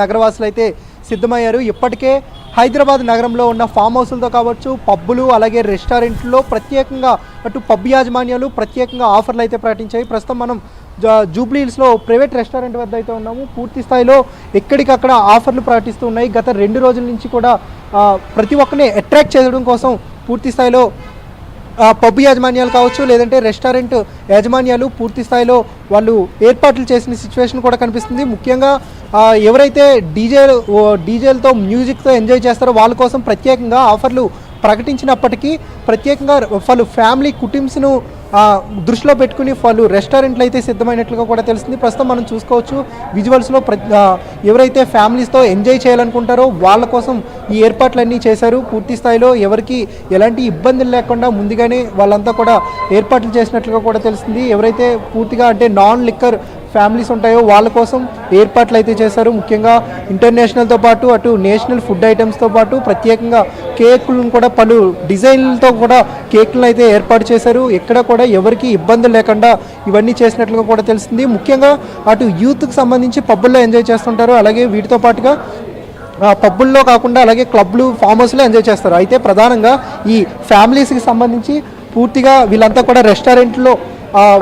నగరవాసులు అయితే సిద్ధమయ్యారు. ఇప్పటికే హైదరాబాద్ నగరంలో ఉన్న ఫామ్ హౌస్లతో కావచ్చు, పబ్బులు అలాగే రెస్టారెంట్లో ప్రత్యేకంగా అటు పబ్ యాజమాన్యాలు ప్రత్యేకంగా ఆఫర్లు అయితే ప్రకటించాయి. ప్రస్తుతం మనం జూబ్లీ హిల్స్లో ప్రైవేట్ రెస్టారెంట్ వద్ద అయితే ఉన్నాము. పూర్తి స్థాయిలో ఎక్కడికక్కడ ఆఫర్లు ప్రకటిస్తూ ఉన్నాయి. గత 2 రోజుల నుంచి కూడా ప్రతి ఒక్కరిని అట్రాక్ట్ చేయడం కోసం పూర్తి స్థాయిలో పబ్ యాజమాన్యాలు కావచ్చు, లేదంటే రెస్టారెంట్ యాజమాన్యాలు పూర్తి స్థాయిలో వాళ్ళు ఏర్పాట్లు చేసిన సిచ్యువేషన్ కూడా కనిపిస్తుంది. ముఖ్యంగా ఎవరైతే డీజేలతో మ్యూజిక్తో ఎంజాయ్ చేస్తారో వాళ్ళ కోసం ప్రత్యేకంగా ఆఫర్లు ప్రకటించినప్పటికీ ప్రత్యేకంగా వాళ్ళు ఫ్యామిలీ కుటుంబ్స్ను దృష్టిలో పెట్టుకుని వాళ్ళు రెస్టారెంట్లు అయితే సిద్ధమైనట్లుగా కూడా తెలుస్తుంది. ప్రస్తుతం మనం చూసుకోవచ్చు విజువల్స్లో ఎవరైతే ఫ్యామిలీస్తో ఎంజాయ్ చేయాలనుకుంటారో వాళ్ళ కోసం ఈ ఏర్పాట్లన్నీ చేశారు. పూర్తి స్థాయిలో ఎవరికి ఎలాంటి ఇబ్బందులు లేకుండా ముందుగానే వాళ్ళంతా కూడా ఏర్పాట్లు చేసినట్లుగా కూడా తెలుస్తుంది. ఎవరైతే పూర్తిగా అంటే నాన్ లిక్కర్ ఫ్యామిలీస్ ఉంటాయో వాళ్ళ కోసం ఏర్పాట్లు అయితే చేశారు. ముఖ్యంగా ఇంటర్నేషనల్తో పాటు అటు నేషనల్ ఫుడ్ ఐటమ్స్తో పాటు ప్రత్యేకంగా కేకులను కూడా పలు డిజైన్లతో కూడా కేకులను అయితే ఏర్పాటు చేశారు. ఎక్కడ కూడా ఎవరికి ఇబ్బందులు లేకుండా ఇవన్నీ చేసినట్లుగా కూడా తెలుస్తుంది. ముఖ్యంగా అటు యూత్కి సంబంధించి పబ్బుల్లో ఎంజాయ్ చేస్తుంటారు. అలాగే వీటితో పాటుగా పబ్బుల్లో కాకుండా అలాగే క్లబ్లు ఫామ్ హౌస్లో ఎంజాయ్ చేస్తారు. అయితే ప్రధానంగా ఈ ఫ్యామిలీస్కి సంబంధించి పూర్తిగా వీళ్ళంతా కూడా రెస్టారెంట్లో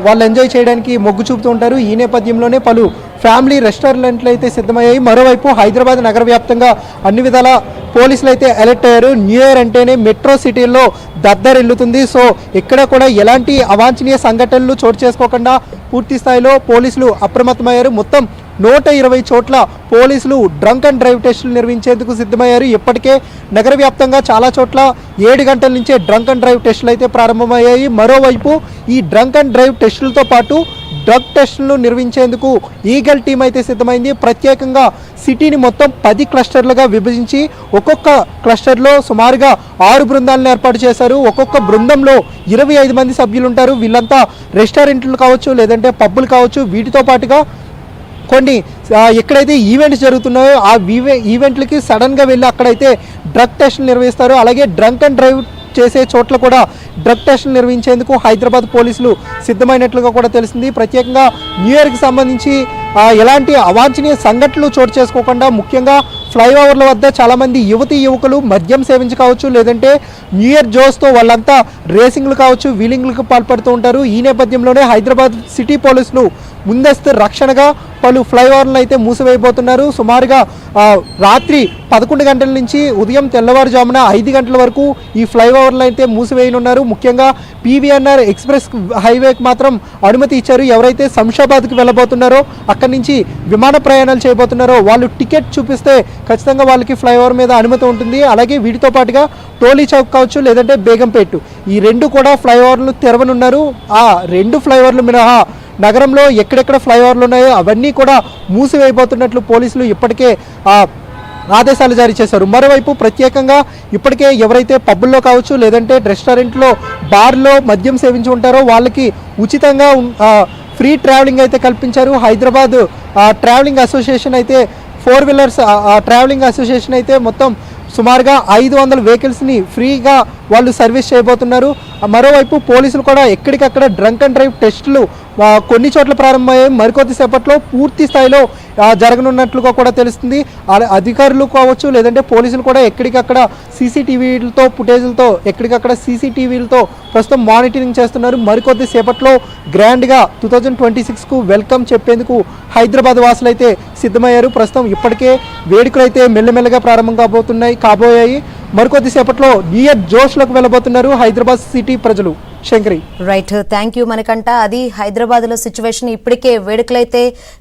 వాళ్ళు ఎంజాయ్ చేయడానికి మొగ్గు చూపుతూ ఉంటారు. ఈ నేపథ్యంలోనే పలు ఫ్యామిలీ రెస్టారెంట్లు అయితే సిద్ధమయ్యాయి. మరోవైపు హైదరాబాద్ నగర వ్యాప్తంగా అన్ని విధాల పోలీసులు అయితే అలర్ట్ అయ్యారు. న్యూ ఇయర్ అంటేనే మెట్రో సిటీల్లో దద్దరిల్లుతుంది. సో ఇక్కడ కూడా ఎలాంటి అవాంఛనీయ సంఘటనలు చోటు చేసుకోకుండా పూర్తి స్థాయిలో పోలీసులు అప్రమత్తమయ్యారు. మొత్తం 120 చోట్ల పోలీసులు డ్రంక్ అండ్ డ్రైవ్ టెస్టులు నిర్వహించేందుకు సిద్ధమయ్యారు. ఇప్పటికే నగర వ్యాప్తంగా చాలా చోట్ల 7 గంటల నుంచే డ్రంక్ అండ్ డ్రైవ్ టెస్టులు అయితే ప్రారంభమయ్యాయి. మరోవైపు ఈ డ్రంక్ అండ్ డ్రైవ్ టెస్టులతో పాటు డ్రగ్ టెస్టులను నిర్వహించేందుకు ఈగల్ టీం అయితే సిద్ధమైంది. ప్రత్యేకంగా సిటీని మొత్తం 10 క్లస్టర్లుగా విభజించి ఒక్కొక్క క్లస్టర్లో సుమారుగా 6 బృందాలను ఏర్పాటు చేశారు. ఒక్కొక్క బృందంలో 25 మంది సభ్యులు ఉంటారు. వీళ్ళంతా రెస్టారెంట్లు కావచ్చు, లేదంటే పబ్బులు కావచ్చు, వీటితో పాటుగా కొన్ని ఎక్కడైతే ఈవెంట్స్ జరుగుతున్నాయో ఆ ఈవెంట్లకి సడన్గా వెళ్ళి అక్కడైతే డ్రగ్ టెస్టులు నిర్వహిస్తారు. అలాగే డ్రంక్ అండ్ డ్రైవ్ చేసే చోట్ల కూడా డ్రగ్ టెస్టులు నిర్వహించేందుకు హైదరాబాద్ పోలీసులు సిద్ధమైనట్లుగా కూడా తెలిసింది. ప్రత్యేకంగా న్యూ ఇయర్కి సంబంధించి ఎలాంటి అవాంఛనీయ సంఘటనలు చోటు చేసుకోకుండా ముఖ్యంగా ఫ్లైఓవర్ల వద్ద చాలామంది యువకులు మద్యం సేవించి కావచ్చు, లేదంటే న్యూ ఇయర్ జోస్తో వాళ్ళంతా రేసింగ్లు కావచ్చు, వీలింగ్లకు పాల్పడుతూ ఉంటారు. ఈ నేపథ్యంలోనే హైదరాబాద్ సిటీ పోలీసులు ముందస్తు రక్షణగా పలు ఫ్లైఓవర్లను అయితే మూసివేయబోతున్నారు. సుమారుగా రాత్రి 11 గంటల నుంచి ఉదయం తెల్లవారుజామున 5 గంటల వరకు ఈ ఫ్లైఓవర్లు అయితే మూసివేయనున్నారు. ముఖ్యంగా పీవీఎన్ఆర్ ఎక్స్ప్రెస్ హైవేకి మాత్రం అనుమతి ఇచ్చారు. ఎవరైతే శంషాబాద్కి వెళ్ళబోతున్నారో అక్కడి నుంచి విమాన ప్రయాణాలు చేయబోతున్నారో వాళ్ళు టికెట్ చూపిస్తే ఖచ్చితంగా వాళ్ళకి ఫ్లైఓవర్ మీద అనుమతి ఉంటుంది. అలాగే వీటితో పాటుగా టోలీ చౌక్ కావచ్చు, లేదంటే బేగంపేట్, ఈ 2 కూడా ఫ్లైఓవర్లు తెరవనున్నారు. ఆ 2 ఫ్లైఓవర్లు మినహా నగరంలో ఎక్కడెక్కడ ఫ్లైఓవర్లు ఉన్నాయో అవన్నీ కూడా మూసివేయబోతున్నట్లు పోలీసులు ఇప్పటికే ఆదేశాలు జారీ చేశారు. మరోవైపు ప్రత్యేకంగా ఇప్పటికే ఎవరైతే పబ్బుల్లో కావచ్చు, లేదంటే రెస్టారెంట్లో బార్లో మద్యం సేవించి ఉంటారో వాళ్ళకి ఉచితంగా ఫ్రీ ట్రావెలింగ్ అయితే కల్పించారు. హైదరాబాద్ ట్రావెలింగ్ అసోసియేషన్ అయితే 4 వీలర్స్ ట్రావెలింగ్ అసోసియేషన్ అయితే మొత్తం సుమారుగా 500 వెహికల్స్ని ఫ్రీగా వాళ్ళు సర్వీస్ చేయబోతున్నారు. మరోవైపు పోలీసులు కూడా ఎక్కడికక్కడ డ్రంక్ అండ్ డ్రైవ్ టెస్టులు కొన్ని చోట్ల ప్రారంభమయ్యాయి. మరికొద్దిసేపట్లో పూర్తి స్థాయిలో జరగనున్నట్లుగా కూడా తెలుస్తుంది. అధికారులు కావచ్చు, లేదంటే పోలీసులు కూడా ఎక్కడికక్కడ సీసీటీవీలతో ఫుటేజ్లతో ఎక్కడికక్కడ సీసీటీవీలతో ప్రస్తుతం మానిటరింగ్ చేస్తున్నారు. మరికొద్దిసేపట్లో గ్రాండ్గా 2026కు వెల్కమ్ చెప్పేందుకు హైదరాబాద్ వాసులు అయితే సిద్ధమయ్యారు. ప్రస్తుతం ఇప్పటికే వేడుకలు అయితే మెల్లమెల్లగా ప్రారంభం కాబోయాయి. మరికొద్దిసేపట్లో న్యూ ఇయర్ జోష్లోకి వెళ్ళబోతున్నారు హైదరాబాద్ సిటీ ప్రజలు. శంకరి, రైట్, థ్యాంక్ యూ మనకంట. అది హైదరాబాద్లో సిచ్యువేషన్. ఇప్పటికే వేడుకలైతే